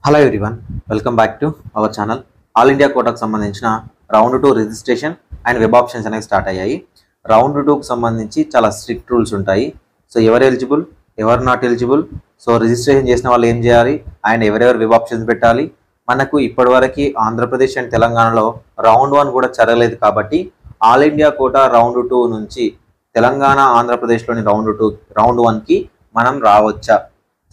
Hello everyone, welcome back to our channel. All India కోటాకు సంబంధించిన round 2 registration and web options అనేవి start అయ్యాయి. Round 2కు సంబంధించి చాలా స్ట్రిక్ట్ రూల్స్ ఉంటాయి. సో ఎవరు ఎలిజిబుల్, ఎవరు నాట్ ఎలిజిబుల్, సో రిజిస్ట్రేషన్ చేసిన వాళ్ళు ఏం చేయాలి అండ్ ఎవరెవరు వెబ్ ఆప్షన్స్ పెట్టాలి. మనకు ఇప్పటివరకు ఆంధ్రప్రదేశ్ అండ్ తెలంగాణలో రౌండ్ 1 కూడా జరగలేదు కాబట్టి ఆల్ ఇండియా కోటా రౌండ్ 2 నుంచి తెలంగాణ ఆంధ్రప్రదేశ్లోని రౌండ్ 1కి మనం రావచ్చా?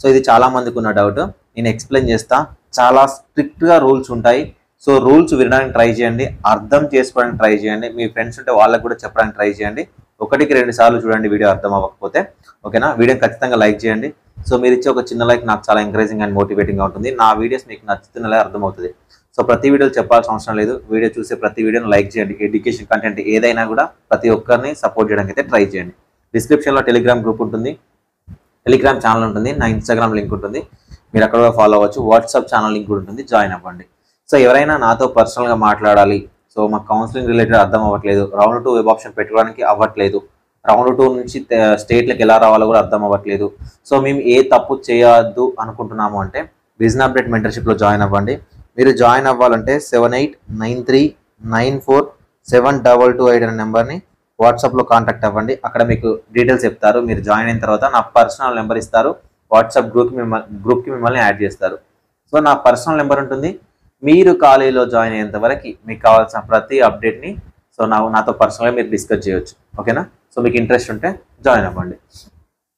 సో ఇది చాలా మందికి ఉన్న డౌట్. నేను ఎక్స్ప్లెయిన్ చేస్తా. చాలా స్ట్రిక్ట్గా రూల్స్ ఉంటాయి. సో రూల్స్ వినడానికి ట్రై చేయండి, అర్థం చేసుకోవడానికి ట్రై చేయండి, మీ ఫ్రెండ్స్ ఉంటే వాళ్ళకు కూడా చెప్పడానికి ట్రై చేయండి. ఒకటికి 2 సార్లు చూడండి వీడియో అర్థం అవ్వకపోతే. ఓకేనా? వీడియోని ఖచ్చితంగా లైక్ చేయండి. సో మీరు ఇచ్చే ఒక చిన్న లైక్ నాకు చాలా ఎంకరేజింగ్ అండ్ మోటివేటింగ్గా ఉంటుంది. నా వీడియోస్ మీకు నచ్చుతున్నలా అర్థమవుతుంది. సో ప్రతి వీడియోలు చెప్పాల్సిన అవసరం లేదు. వీడియో చూసే ప్రతి వీడియోని లైక్ చేయండి. ఎడ్యుకేషన్ కంటెంట్ ఏదైనా కూడా ప్రతి ఒక్కరిని సపోర్ట్ చేయడానికి అయితే ట్రై చేయండి. డిస్క్రిప్షన్లో టెలిగ్రామ్ గ్రూప్ ఉంటుంది, టెలిగ్రామ్ ఛానల్ ఉంటుంది, నా ఇన్స్టాగ్రామ్ లింక్ ఉంటుంది, మీరు అక్కడ కూడా ఫాలో అవ్వచ్చు. వాట్సాప్ ఛానల్ లింక్ కూడా ఉంటుంది, జాయిన్ అవ్వండి. సో ఎవరైనా నాతో పర్సనల్గా మాట్లాడాలి, సో మాకు కౌన్సిలింగ్ రిలేటెడ్ అర్థం అవ్వట్లేదు, రౌండ్ 2 వెబ్ ఆప్షన్ పెట్టుకోవడానికి అవ్వట్లేదు, రౌండ్ 2 నుంచి స్టేట్లకు ఎలా రావాలో కూడా అర్థం అవ్వట్లేదు, సో మేము ఏ తప్పు చేయొద్దు అనుకుంటున్నాము అంటే బిజినెస్ అప్డేట్ మెంటర్షిప్లో జాయిన్ అవ్వండి. మీరు జాయిన్ అవ్వాలంటే 7893947228 అనే నెంబర్ని వాట్సాప్లో కాంటాక్ట్ అవ్వండి. అక్కడ మీకు డీటెయిల్స్ చెప్తారు. మీరు జాయిన్ అయిన తర్వాత నా పర్సనల్ నెంబర్ ఇస్తారు, వాట్సాప్ గ్రూప్కి మిమ్మల్ని యాడ్ చేస్తారు. సో నా పర్సనల్ నెంబర్ ఉంటుంది. మీరు కాలేజీలో జాయిన్ అయ్యేంత వరకు మీకు కావాల్సిన ప్రతి అప్డేట్ని సో నాతో పర్సనల్గా మీరు డిస్కస్ చేయొచ్చు. ఓకేనా? సో మీకు ఇంట్రెస్ట్ ఉంటే జాయిన్ అవ్వండి.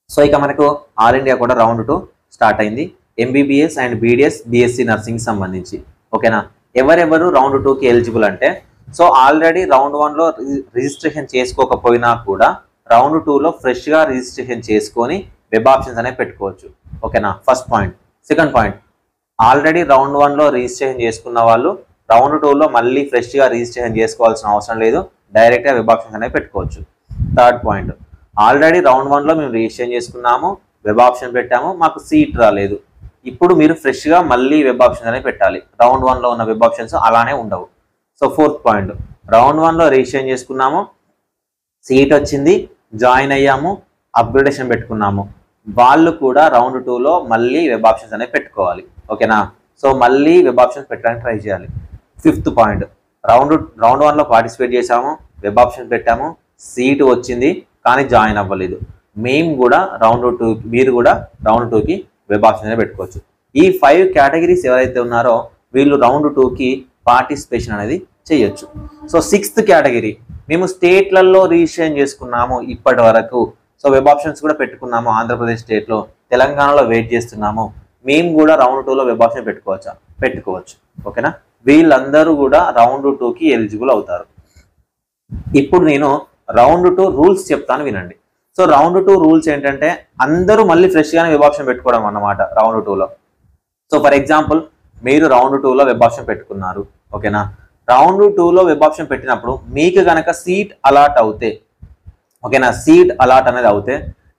సో ఇక మనకు ఆల్ ఇండియా కూడా రౌండ్ 2 స్టార్ట్ అయింది. MBBS and BDS BSc nursing సంబంధించి. ఓకేనా? ఎవరెవరు రౌండ్ 2కి ఎలిజిబుల్ అంటే, సో ఆల్రెడీ రౌండ్ 1లో రిజిస్ట్రేషన్ చేసుకోకపోయినా కూడా రౌండ్ 2లో ఫ్రెష్గా రిజిస్ట్రేషన్ చేసుకొని వెబ్ ఆప్షన్స్ అనేవి పెట్టుకోవచ్చు. ఓకేనా? First point. Second point, already round 1లో రిజిస్ట్రేషన్ చేసుకున్న వాళ్ళు రౌండ్ 2లో మళ్ళీ ఫ్రెష్గా రిజిస్ట్రేషన్ చేసుకోవాల్సిన అవసరం లేదు, డైరెక్ట్గా వెబ్ ఆప్షన్స్ అనేవి పెట్టుకోవచ్చు. థర్డ్ పాయింట్, ఆల్రెడీ రౌండ్ 1లో మేము రిజిస్ట్రేషన్ చేసుకున్నాము, వెబ్ ఆప్షన్ పెట్టాము, మాకు సీట్ రాలేదు, ఇప్పుడు మీరు ఫ్రెష్గా మళ్ళీ వెబ్ ఆప్షన్స్ అనేవి పెట్టాలి. రౌండ్ 1లో ఉన్న వెబ్ ఆప్షన్స్ అలానే ఉండవు. సో ఫోర్త్ పాయింట్, రౌండ్ 1లో రిజిస్ట్రేషన్ చేసుకున్నాము, సీట్ వచ్చింది, జాయిన్ అయ్యాము, అప్గ్రేడేషన్ పెట్టుకున్నాము, వాళ్ళు కూడా రౌండ్ 2లో మళ్ళీ వెబ్ ఆప్షన్స్ అనేవి పెట్టుకోవాలి. ఓకేనా? సో మళ్ళీ వెబ్ ఆప్షన్స్ పెట్టడానికి ట్రై చేయాలి. ఫిఫ్త్ పాయింట్, రౌండ్ 1లో పార్టిసిపేట్ చేసాము, వెబ్ ఆప్షన్ పెట్టాము, సీటు వచ్చింది కానీ జాయిన్ అవ్వలేదు, మేము కూడా మీరు కూడా రౌండ్ 2కి వెబ్ ఆప్షన్ అనేది పెట్టుకోవచ్చు. ఈ 5 కేటగిరీస్ ఎవరైతే ఉన్నారో వీళ్ళు రౌండ్ 2కి పార్టిసిపేషన్ అనేది చేయొచ్చు. సో 6th కేటగిరీ, మేము స్టేట్లలో రిజిస్ట్రేషన్ చేసుకున్నాము ఇప్పటి వరకు, సో వెబ్ ఆప్షన్స్ కూడా పెట్టుకున్నాము, ఆంధ్రప్రదేశ్ స్టేట్లో, తెలంగాణలో వెయిట్ చేస్తున్నాము, మేము కూడా రౌండ్ 2లో వెబ్ ఆప్షన్ పెట్టుకోవచ్చు. ఓకేనా? వీళ్ళందరూ కూడా రౌండ్ 2కి ఎలిజిబుల్ అవుతారు. ఇప్పుడు నేను రౌండ్ 2 రూల్స్ చెప్తాను, వినండి. సో రౌండ్ 2 రూల్స్ ఏంటంటే అందరూ మళ్ళీ ఫ్రెష్గానే వెబ్ ఆప్షన్ పెట్టుకోవడం అన్నమాట రౌండ్ 2లో. సో ఫర్ ఎగ్జాంపుల్ మీరు రౌండ్ 2లో వెబ్ ఆప్షన్ పెట్టుకున్నారు. ఓకేనా? రౌండ్ 2లో వెబ్ ఆప్షన్ పెట్టినప్పుడు మీకు కనుక సీట్ అలాట్ అవుతే, ఓకేనా, సీట్ అలాట్ అనేది అవుతే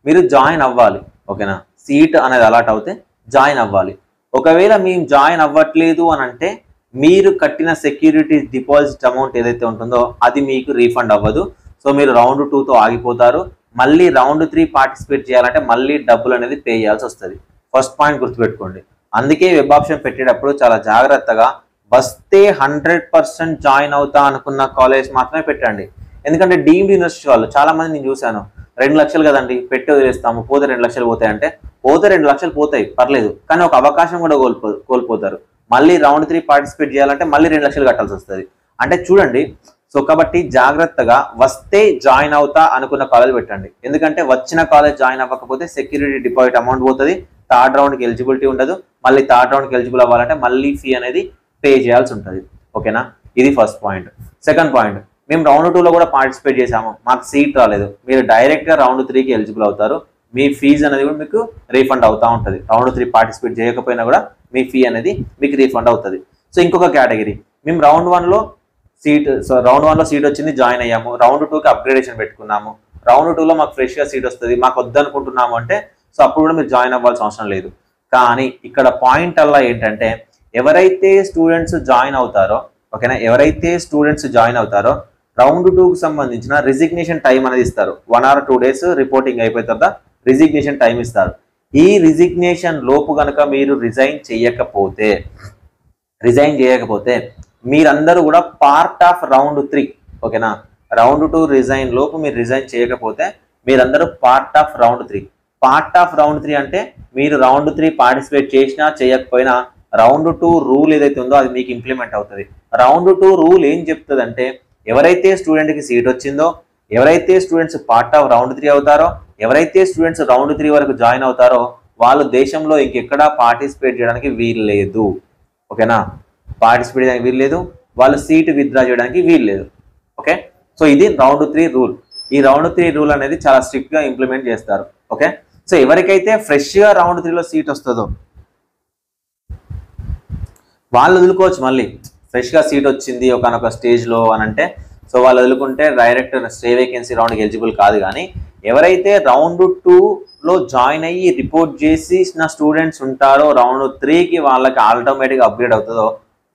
మీరు జాయిన్ అవ్వాలి. ఓకేనా? సీట్ అనేది అలాట్ అవుతే జాయిన్ అవ్వాలి. ఒకవేళ మేము జాయిన్ అవ్వట్లేదు అని అంటే మీరు కట్టిన సెక్యూరిటీ డిపాజిట్ అమౌంట్ ఏదైతే ఉంటుందో అది మీకు రీఫండ్ అవ్వదు. సో మీరు రౌండ్ 2తో ఆగిపోతారు. మళ్ళీ రౌండ్ 3 పార్టిసిపేట్ చేయాలంటే మళ్ళీ డబ్బులు అనేది పే చేయాల్సి వస్తుంది. ఫస్ట్ పాయింట్ గుర్తుపెట్టుకోండి. అందుకే వెబ్ ఆప్షన్ పెట్టేటప్పుడు చాలా జాగ్రత్తగా వస్తే 100% జాయిన్ అవుతా అనుకున్న కాలేజ్ మాత్రమే పెట్టండి. ఎందుకంటే డీమ్డ్ యూనివర్సిటీ వాళ్ళు చాలా మంది నేను చూశాను, 2 లక్షలు కదండి పెట్టి వదిలేస్తాము, పోతే 2 లక్షలు పోతాయి అంటే, పోతే 2 లక్షలు పోతాయి పర్లేదు, కానీ ఒక అవకాశం కూడా కోల్పోతారు. మళ్ళీ రౌండ్ 3 పార్టిసిపేట్ చేయాలంటే మళ్ళీ 2 లక్షలు కట్టాల్సి వస్తుంది. అంటే చూడండి. సో కాబట్టి జాగ్రత్తగా వస్తే జాయిన్ అవుతా అనుకున్న కాలేజ్ పెట్టండి. ఎందుకంటే వచ్చిన కాలేజ్ జాయిన్ అవ్వకపోతే సెక్యూరిటీ డిపాజిట్ అమౌంట్ పోతుంది, థర్డ్ రౌండ్కి ఎలిజిబిలిటీ ఉండదు, మళ్ళీ థర్డ్ రౌండ్కి ఎలిజిబుల్ అవ్వాలంటే మళ్ళీ ఫీ అనేది పే చేయాల్సి ఉంటుంది. ఓకేనా? ఇది ఫస్ట్ పాయింట్. సెకండ్ పాయింట్, మేము రౌండ్ 2లో కూడా పార్టిసిపేట్ చేసాము, మాకు సీట్ రాలేదు, మీరు డైరెక్ట్గా రౌండ్ 3కి ఎలిజిబుల్ అవుతారు. మీ ఫీజు అనేది కూడా మీకు రీఫండ్ అవుతూ ఉంటుంది. రౌండ్ 3 పార్టిసిపేట్ చేయకపోయినా కూడా మీ ఫీ అనేది మీకు రీఫండ్ అవుతుంది. సో ఇంకొక కేటగిరీ, మేము రౌండ్ 1లో సీట్ వచ్చింది, జాయిన్ అయ్యాము, రౌండ్ 2కి అప్గ్రేడేషన్ పెట్టుకున్నాము, రౌండ్ 2లో మాకు ఫ్రెష్గా సీట్ వస్తుంది, మాకు వద్దనుకుంటున్నాము అంటే సో అప్పుడు కూడా మీరు జాయిన్ అవ్వాల్సిన అవసరం లేదు. కానీ ఇక్కడ పాయింట్ అలా ఏంటంటే ఎవరైతే స్టూడెంట్స్ జాయిన్ అవుతారో, ఓకేనా, ఎవరైతే స్టూడెంట్స్ జాయిన్ అవుతారో రౌండ్ 2కు సంబంధించిన రిజిగ్నేషన్ టైం అనేది ఇస్తారు. 1 or 2 days రిపోర్టింగ్ అయిపోయిన తర్వాత రిజిగ్నేషన్ టైం ఇస్తారు. ఈ రిజిగ్నేషన్ లోపు కనుక మీరు రిజైన్ చేయకపోతే మీరందరూ కూడా పార్ట్ ఆఫ్ రౌండ్ 3, ఓకేనా. రౌండ్ 2 రిజైన్ లోపు మీరు రిజైన్ చేయకపోతే మీరందరూ part of round 3. Part of round 3 అంటే మీరు రౌండ్ 3 పార్టిసిపేట్ చేసినా చేయకపోయినా రౌండ్ 2 రూల్ ఏదైతే ఉందో అది మీకు ఇంప్లిమెంట్ అవుతుంది. రౌండ్ 2 రూల్ ఏం చెప్తుంది అంటే, ఎవరైతే స్టూడెంట్కి సీట్ వచ్చిందో, ఎవరైతే స్టూడెంట్స్ పార్ట్ ఆఫ్ రౌండ్ 3 అవుతారో, ఎవరైతే స్టూడెంట్స్ రౌండ్ 3 వరకు జాయిన్ అవుతారో వాళ్ళు దేశంలో ఇంకెక్కడా పార్టిసిపేట్ చేయడానికి వీల్లేదు, ఓకేనా. పార్టిసిపేట్ చేయడానికి వీల్లేదు, వాళ్ళు సీట్ విత్డ్రా చేయడానికి వీల్లేదు, ఓకే. సో ఇది రౌండ్ 3 రూల్. ఈ రౌండ్ 3 రూల్ అనేది చాలా స్ట్రిక్ట్గా ఇంప్లిమెంట్ చేస్తారు, ఓకే. సో ఎవరికైతే ఫ్రెష్గా రౌండ్ 3లో సీట్ వస్తుందో వాళ్ళు వదులుకోవచ్చు. మళ్ళీ ఫ్రెష్గా సీట్ వచ్చింది ఒకనొక స్టేజ్లో అని అంటే, సో వాళ్ళు వదులుకుంటే డైరెక్ట్ స్టే వేకెన్సీ రౌండ్కి ఎలిజిబుల్ కాదు. కానీ ఎవరైతే రౌండ్ 2లో జాయిన్ అయ్యి రిపోర్ట్ చేసిన స్టూడెంట్స్ ఉంటారో రౌండ్ 3కి వాళ్ళకి ఆటోమేటిక్గా అప్గ్రేడ్ అవుతుందో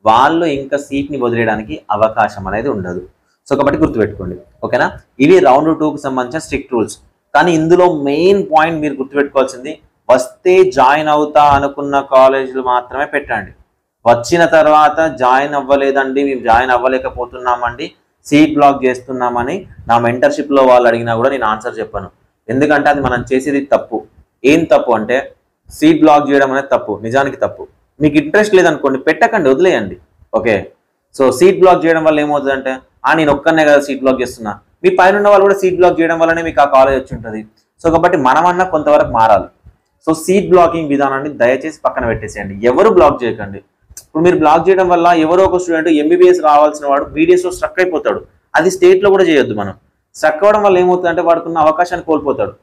వాళ్ళు ఇంకా సీట్ని వదిలేయడానికి అవకాశం అనేది ఉండదు. సో కాబట్టి గుర్తుపెట్టుకోండి, ఓకేనా. ఇవి రౌండ్ 2కి సంబంధించిన స్ట్రిక్ట్ రూల్స్. కానీ ఇందులో మెయిన్ పాయింట్ మీరు గుర్తుపెట్టుకోవాల్సింది, వస్తే జాయిన్ అవుతా అనుకున్న కాలేజీలు మాత్రమే పెట్టండి. వచ్చిన తర్వాత జాయిన్ అవ్వలేదండి, మేము జాయిన్ అవ్వలేకపోతున్నామండి, సీట్ బ్లాక్ చేస్తున్నామని నా మెంటర్షిప్లో వాళ్ళు అడిగినా కూడా నేను ఆన్సర్ చెప్పాను. ఎందుకంటే అది మనం చేసేది తప్పు. ఏం తప్పు అంటే సీట్ బ్లాక్ చేయడం అనేది తప్పు, నిజానికి తప్పు. మీకు ఇంట్రెస్ట్ లేదనుకోండి పెట్టకండి, వదిలేయండి, ఓకే. సో సీట్ బ్లాక్ చేయడం వల్ల ఏమవుతుందంటే, నేను ఒక్కనే కదా సీట్ బ్లాక్ చేస్తున్నా, మీ పైన ఉన్న వాళ్ళు కూడా సీట్ బ్లాక్ చేయడం వల్లనే మీకు ఆ కాలేజ్ వచ్చి ఉంటుంది. సో కాబట్టి మనమన్నా కొంతవరకు మారాలి. సో సీట్ బ్లాకింగ్ విధానాన్ని దయచేసి పక్కన పెట్టేసేయండి, ఎవరు బ్లాక్ చేయకండి. ఇప్పుడు మీరు బ్లాక్ చేయడం వల్ల ఎవరో ఒక స్టూడెంట్ ఎంబీబీఎస్ రావాల్సిన వాడు బీడీఎస్లో స్ట్రక్ అయిపోతాడు. అది స్టేట్లో కూడా చేయొద్దు. మనం స్ట్రక్ అవ్వడం వల్ల ఏమవుతుందంటే వాడుకున్న అవకాశాన్ని కోల్పోతాడు.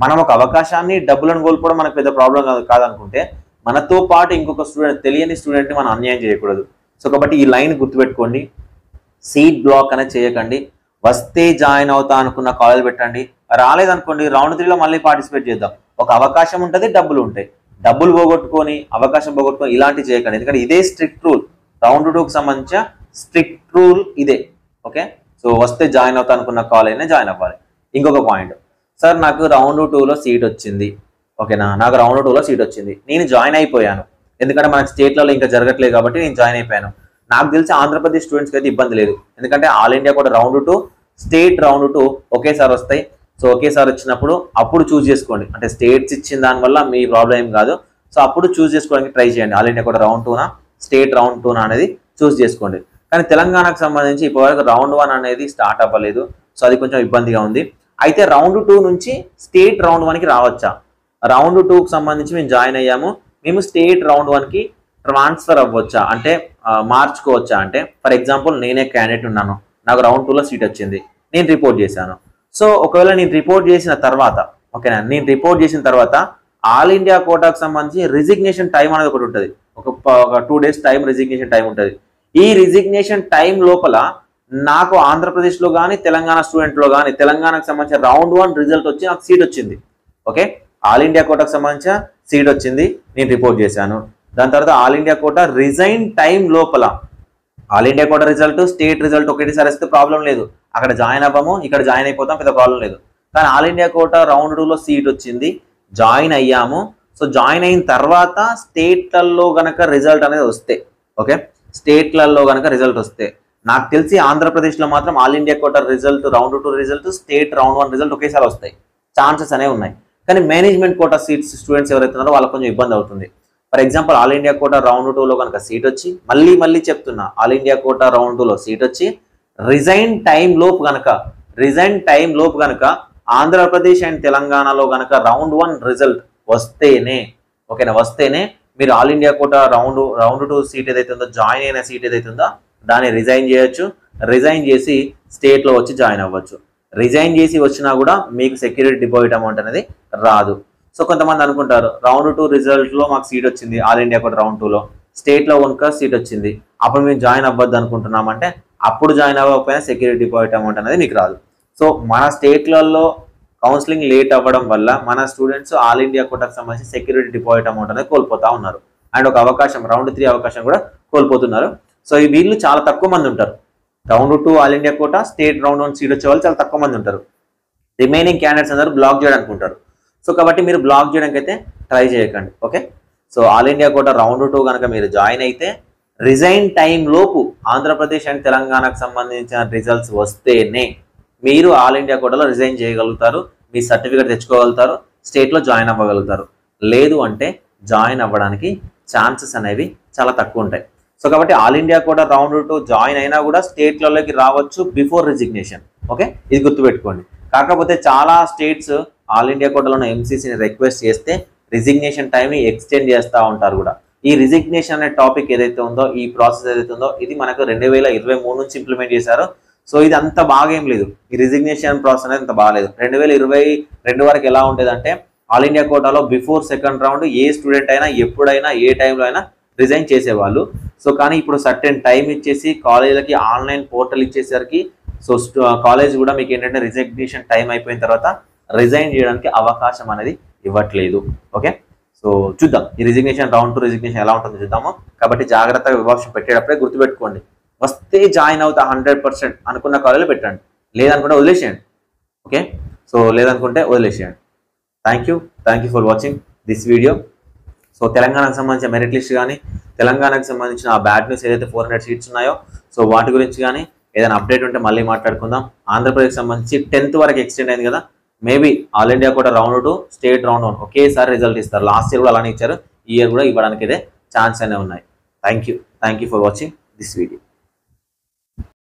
మనం ఒక అవకాశాన్ని డబ్బులను కోల్పోవడం మనకు పెద్ద ప్రాబ్లం కాదనుకుంటే మనతో పాటు ఇంకొక స్టూడెంట్, తెలియని స్టూడెంట్ని మనం అన్యాయం చేయకూడదు. సో కాబట్టి ఈ లైన్ గుర్తుపెట్టుకోండి, సీట్ బ్లాక్ అనేది చేయకండి. వస్తే జాయిన్ అవుతా అనుకున్న కాలేజ్ పెట్టండి, రాలేదనుకోండి రౌండ్ 3లో మళ్ళీ పార్టిసిపేట్ చేద్దాం. ఒక అవకాశం ఉంటుంది, డబ్బులు ఉంటాయి. డబ్బులు పోగొట్టుకొని అవకాశం పోగొట్టుకొని ఇలాంటివి చేయకండి. ఎందుకంటే ఇదే స్ట్రిక్ట్ రూల్, రౌండ్ 2కి సంబంధించిన స్ట్రిక్ట్ రూల్ ఇదే, ఓకే. సో వస్తే జాయిన్ అవుతా అనుకున్న కాలేజ్నే జాయిన్ అవ్వాలి. ఇంకొక పాయింట్, సార్ నాకు రౌండ్ 2లో సీట్ వచ్చింది, ఓకేనా. నాకు రౌండ్ 2లో సీట్ వచ్చింది, నేను జాయిన్ అయిపోయాను. ఎందుకంటే మనకి స్టేట్లలో ఇంకా జరగట్లేదు కాబట్టి నేను జాయిన్ అయిపోయాను. నాకు తెలిసి ఆంధ్రప్రదేశ్ స్టూడెంట్స్కి అయితే ఇబ్బంది లేదు, ఎందుకంటే ఆల్ ఇండియా కూడా రౌండ్ 2, స్టేట్ రౌండ్ 2 ఒకేసారి వస్తాయి. సో ఒకేసారి వచ్చినప్పుడు అప్పుడు చూస్ చేసుకోండి. అంటే స్టేట్స్ ఇచ్చిన దానివల్ల మీ ప్రాబ్లం ఏం కాదు. సో అప్పుడు చూస్ చేసుకోవడానికి ట్రై చేయండి. ఆల్ ఇండియా కూడా రౌండ్ 2నా స్టేట్ రౌండ్ 2నా అనేది చూస్ చేసుకోండి. కానీ తెలంగాణకు సంబంధించి ఇప్పటివరకు రౌండ్ 1 అనేది స్టార్ట్ అవ్వలేదు. సో అది కొంచెం ఇబ్బందిగా ఉంది. అయితే రౌండ్ 2 నుంచి స్టేట్ రౌండ్ 1కి రావచ్చా? రౌండ్ 2కి సంబంధించి మేము జాయిన్ అయ్యాము, మేము స్టేట్ రౌండ్ 1కి ట్రాన్స్ఫర్ అవ్వచ్చా అంటే మార్చుకోవచ్చా అంటే, ఫర్ ఎగ్జాంపుల్ నేనే క్యాండిడేట్ ఉన్నాను, నాకు రౌండ్ 2లో సీట్ వచ్చింది, నేను రిపోర్ట్ చేశాను. సో ఒకవేళ నేను రిపోర్ట్ చేసిన తర్వాత, ఓకేనా, నేను రిపోర్ట్ చేసిన తర్వాత ఆల్ ఇండియా కోటాకు సంబంధించి రిజిగ్నేషన్ టైం అనేది ఒకటి ఉంటుంది. ఒక 2 days టైం రిజిగ్నేషన్ టైం ఉంటుంది. ఈ రిజిగ్నేషన్ టైం లోపల నాకు ఆంధ్రప్రదేశ్లో కానీ తెలంగాణ స్టూడెంట్లో కానీ తెలంగాణకు సంబంధించిన రౌండ్ 1 రిజల్ట్ వచ్చి నాకు సీట్ వచ్చింది, ఓకే. ఆల్ ఇండియా కోటాకు సంబంధించిన సీట్ వచ్చింది, నేను రిపోర్ట్ చేశాను. దాని తర్వాత all India quota resign time లోపల all India quota result state result ఒకటేసారి వస్తే ప్రాబ్లం లేదు, అక్కడ జాయిన్ అవ్వము, ఇక్కడ జాయిన్ అయిపోతాం, పెద్ద ప్రాబ్లం లేదు. కానీ ఆల్ ఇండియా కోటా రౌండ్ 2లో సీట్ వచ్చింది, జాయిన్ అయ్యాము. సో జాయిన్ అయిన తర్వాత స్టేట్లలో కనుక రిజల్ట్ అనేది వస్తే, ఓకే, స్టేట్లలో కనుక రిజల్ట్ వస్తే, నాకు తెలిసి ఆంధ్రప్రదేశ్లో మాత్రం all India quota result round 2 result state round 1 result ఒకేసారి వస్తాయి, ఛాన్సెస్ అనేవి ఉన్నాయి. కానీ మేనేజ్మెంట్ కోటా సీట్స్ స్టూడెంట్స్ ఎవరైతే ఉన్నారో వాళ్ళకి కొంచెం ఇబ్బంది అవుతుంది. For example all India quota round 2లో కనుక సీట్ వచ్చి, మళ్ళీ చెప్తున్నా, ఆల్ ఇండియా కోటా రౌండ్ 2లో సీట్ వచ్చి రిజైన్ టైం లోపు కనుక ఆంధ్రప్రదేశ్ అండ్ తెలంగాణలో కనుక రౌండ్ 1 రిజల్ట్ వస్తేనే, ఓకేనా, వస్తేనే మీరు all India quota round 2 seat ఏదైతే ఉందో, జాయిన్ అయిన సీట్ ఏదైతే ఉందో దాన్ని రిజైన్ చేయొచ్చు. రిజైన్ చేసి స్టేట్లో వచ్చి జాయిన్ అవ్వచ్చు. రిజైన్ చేసి వచ్చినా కూడా మీకు సెక్యూరిటీ డిపాజిట్ అమౌంట్ అనేది రాదు. సో కొంతమంది అనుకుంటారు రౌండ్ 2 రిజల్ట్లో మాకు సీట్ వచ్చింది ఆల్ ఇండియా కోటా రౌండ్ 2లో, స్టేట్లో కనుక సీట్ వచ్చింది, అప్పుడు మేము జాయిన్ అవ్వద్దు అనుకుంటున్నామంటే అప్పుడు జాయిన్ అవ్వకపోయినా సెక్యూరిటీ డిపాజిట్ అమౌంట్ అనేది మీకు రాదు. సో మన స్టేట్లలో కౌన్సిలింగ్ లేట్ అవ్వడం వల్ల మన స్టూడెంట్స్ ఆల్ ఇండియా కోటాకు సంబంధించి సెక్యూరిటీ డిపాజిట్ అమౌంట్ అనేది కోల్పోతా ఉన్నారు. అండ్ ఒక అవకాశం రౌండ్ 3 అవకాశం కూడా కోల్పోతున్నారు. సో వీళ్ళు చాలా తక్కువ మంది ఉంటారు. Round 2 all India quota state round 1 seat వచ్చే వాళ్ళు చాలా తక్కువ మంది ఉంటారు. రిమైనింగ్ క్యాండిడేట్స్ అందరూ బ్లాక్ చేయడానికి ఉంటారు. సో కాబట్టి మీరు బ్లాక్ చేయడానికి అయితే ట్రై చేయకండి. Okay, so all India quota round 2 కనుక మీరు జాయిన్ అయితే రిజైన్ టైం లోపు ఆంధ్రప్రదేశ్ అండ్ తెలంగాణకు సంబంధించిన రిజల్ట్స్ వస్తేనే మీరు ఆల్ ఇండియా కోటాలో రిజైన్ చేయగలుగుతారు, మీ సర్టిఫికేట్ తెచ్చుకోగలుగుతారు, స్టేట్లో జాయిన్ అవ్వగలుగుతారు. లేదు అంటే జాయిన్ అవ్వడానికి ఛాన్సెస్ అనేవి చాలా తక్కువ ఉంటాయి. సో కాబట్టి all India quota round 2 join అయినా కూడా స్టేట్లలోకి రావచ్చు బిఫోర్ రిజిగ్నేషన్. ఓకే, ఇది గుర్తుపెట్టుకోండి. కాకపోతే చాలా స్టేట్స్ ఆల్ ఇండియా కోటాలో ఉన్న ఎంసీసీని రిక్వెస్ట్ చేస్తే రిజిగ్నేషన్ టైంని ఎక్స్టెండ్ చేస్తూ ఉంటారు కూడా. ఈ రిజిగ్నేషన్ అనే టాపిక్ ఏదైతే ఉందో, ఈ ప్రాసెస్ ఏదైతే ఉందో, ఇది మనకు 2023 నుంచి ఇంప్లిమెంట్ చేశారు. సో ఇది అంత బాగా ఏం లేదు, ఈ రిజిగ్నేషన్ ప్రాసెస్ అనేది అంత బాగాలేదు. 2022 వరకు ఎలా ఉండేదంటే ఆల్ ఇండియా కోటాలో బిఫోర్ సెకండ్ రౌండ్ ఏ స్టూడెంట్ అయినా ఎప్పుడైనా ఏ టైంలో అయినా రిజైన్ చేసేవాళ్ళు. సో కానీ ఇప్పుడు సర్టెన్ టైం ఇచ్చేసి కాలేజీలకి ఆన్లైన్ పోర్టల్ ఇచ్చేసరికి సో కాలేజ్ కూడా మీకు ఏంటంటే రిజిగ్నేషన్ టైం అయిపోయిన తర్వాత రిజైన్ చేయడానికి అవకాశం అనేది ఇవ్వట్లేదు. ఓకే, సో చూద్దాం ఈ రిజిగ్నేషన్ రౌండ్ 2 రిజిగ్నేషన్ ఎలా ఉంటుందో చూద్దాము. కాబట్టి జాగ్రత్తగా వివాక్షం పెట్టేటప్పుడే గుర్తుపెట్టుకోండి, వస్తే జాయిన్ అవుతా 100% అనుకున్న కాలేజీలో పెట్టండి, లేదనుకుంటే వదిలేసేయండి. ఓకే, సో లేదనుకుంటే వదిలేసేయండి. Thank you for watching this video. So తెలంగాణకు సంబంధించిన మెరిట్ లిస్ట్ కానీ, తెలంగాణకు సంబంధించిన ఆ బ్యాడ్ న్యూస్ ఏదైతే 400 సీట్స్ ఉన్నాయో సో వాటి గురించి కానీ ఏదైనా అప్డేట్ ఉంటే మళ్ళీ మాట్లాడుకుందాం. ఆంధ్రప్రదేశ్ సంబంధించి 10th వరకు ఎక్స్టెండ్ అయింది కదా, మేబీ ఆల్ ఇండియా కూడా రౌండ్ 2 స్టేట్ రౌండ్ 1 ఒకేసారి రిజల్ట్ ఇస్తారు. లాస్ట్ ఇయర్ కూడా అలానే ఇచ్చారు, ఈ ఇయర్ కూడా ఇవ్వడానికి అయితే ఛాన్స్ అనేవి ఉన్నాయి. Thank you for watching this video.